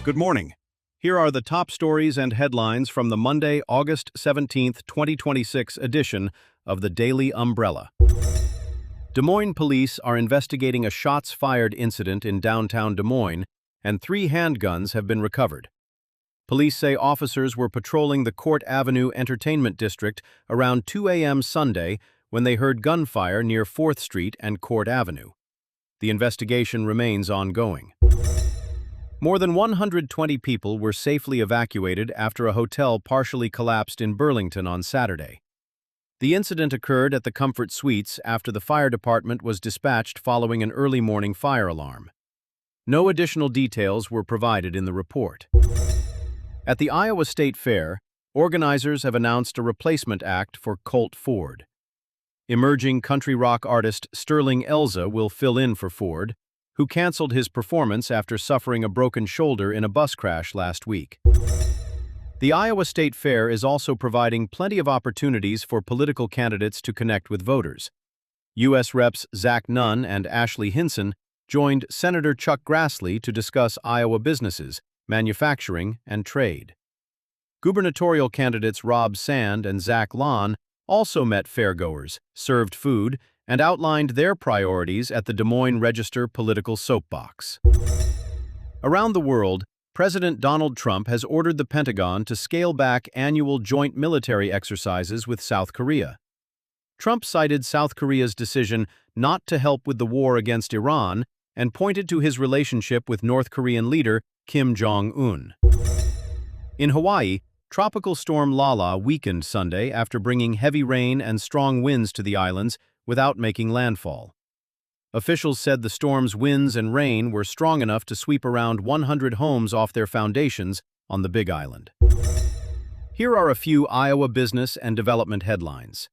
Good morning. Here are the top stories and headlines from the Monday, August 17th, 2026 edition of the Daily Umbrella. Des Moines police are investigating a shots-fired incident in downtown Des Moines, and 3 handguns have been recovered. Police say officers were patrolling the Court Avenue Entertainment District around 2 a.m. Sunday when they heard gunfire near 4th Street and Court Avenue. The investigation remains ongoing. More than 120 people were safely evacuated after a hotel partially collapsed in Burlington on Saturday. The incident occurred at the Comfort Suites after the fire department was dispatched following an early morning fire alarm. No additional details were provided in the report. At the Iowa State Fair, organizers have announced a replacement act for Colt Ford. Emerging country rock artist Sterling Elza will fill in for Ford, who canceled his performance after suffering a broken shoulder in a bus crash last week. The Iowa State Fair is also providing plenty of opportunities for political candidates to connect with voters. U.S. Reps Zach Nunn and Ashley Hinson joined Senator Chuck Grassley to discuss Iowa businesses, manufacturing, and trade. Gubernatorial candidates Rob Sand and Zach Lahn also met fairgoers, served food, and outlined their priorities at the Des Moines Register political soapbox. Around the world, President Donald Trump has ordered the Pentagon to scale back annual joint military exercises with South Korea. Trump cited South Korea's decision not to help with the war against Iran and pointed to his relationship with North Korean leader Kim Jong-un. In Hawaii, Tropical Storm Lala weakened Sunday after bringing heavy rain and strong winds to the islands without making landfall. Officials said the storm's winds and rain were strong enough to sweep around 100 homes off their foundations on the Big Island. Here are a few Iowa business and development headlines.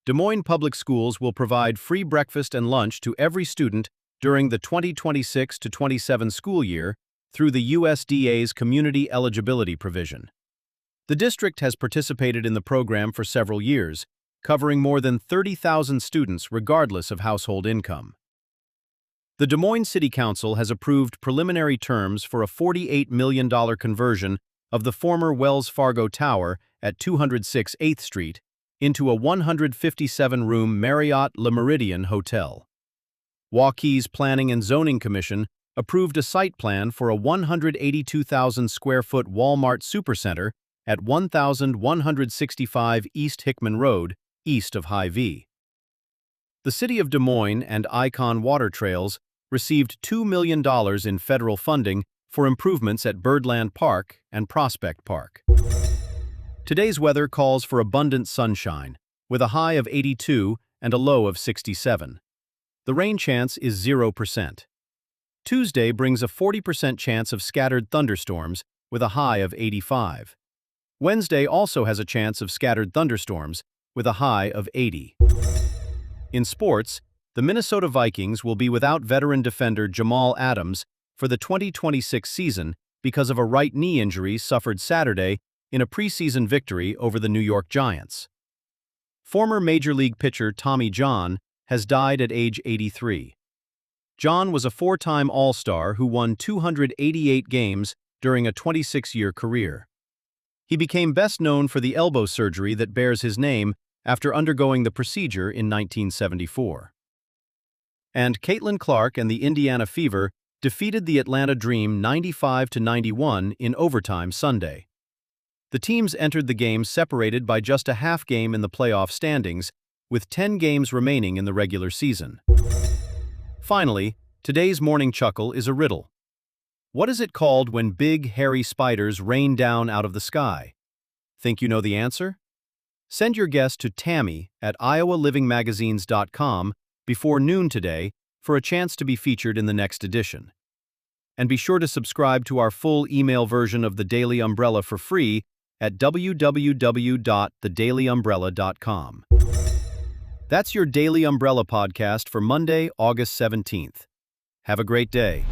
Des Moines Public Schools will provide free breakfast and lunch to every student during the 2026-27 school year through the USDA's Community Eligibility Provision. The district has participated in the program for several years, covering more than 30,000 students regardless of household income. The Des Moines City Council has approved preliminary terms for a $48 million conversion of the former Wells Fargo Tower at 206 8th Street into a 157-room Marriott Le Méridien hotel. Waukees Planning and Zoning Commission approved a site plan for a 182,000-square-foot Walmart supercenter at 1165 East Hickman Road, east of Hy-Vee. The City of Des Moines and Icon Water Trails received $2 million in federal funding for improvements at Birdland Park and Prospect Park. Today's weather calls for abundant sunshine, with a high of 82 and a low of 67. The rain chance is 0%. Tuesday brings a 40% chance of scattered thunderstorms, with a high of 85. Wednesday also has a chance of scattered thunderstorms, with a high of 80. In sports, the Minnesota Vikings will be without veteran defender Jamal Adams for the 2026 season because of a right knee injury suffered Saturday in a preseason victory over the New York Giants. Former Major League pitcher Tommy John has died at age 83. John was a 4-time All-Star who won 288 games during a 26-year career. He became best known for the elbow surgery that bears his name after undergoing the procedure in 1974. And Caitlin Clark and the Indiana Fever defeated the Atlanta Dream 95-91 in overtime Sunday. The teams entered the game separated by just a half game in the playoff standings, with 10 games remaining in the regular season. Finally, today's morning chuckle is a riddle. What is it called when big, hairy spiders rain down out of the sky? Think you know the answer? Send your guess to Tammy at iowalivingmagazines.com before noon today for a chance to be featured in the next edition. And be sure to subscribe to our full email version of the Daily Umbrella for free at www.thedailyumbrella.com. That's your Daily Umbrella podcast for Monday, August 17th. Have a great day.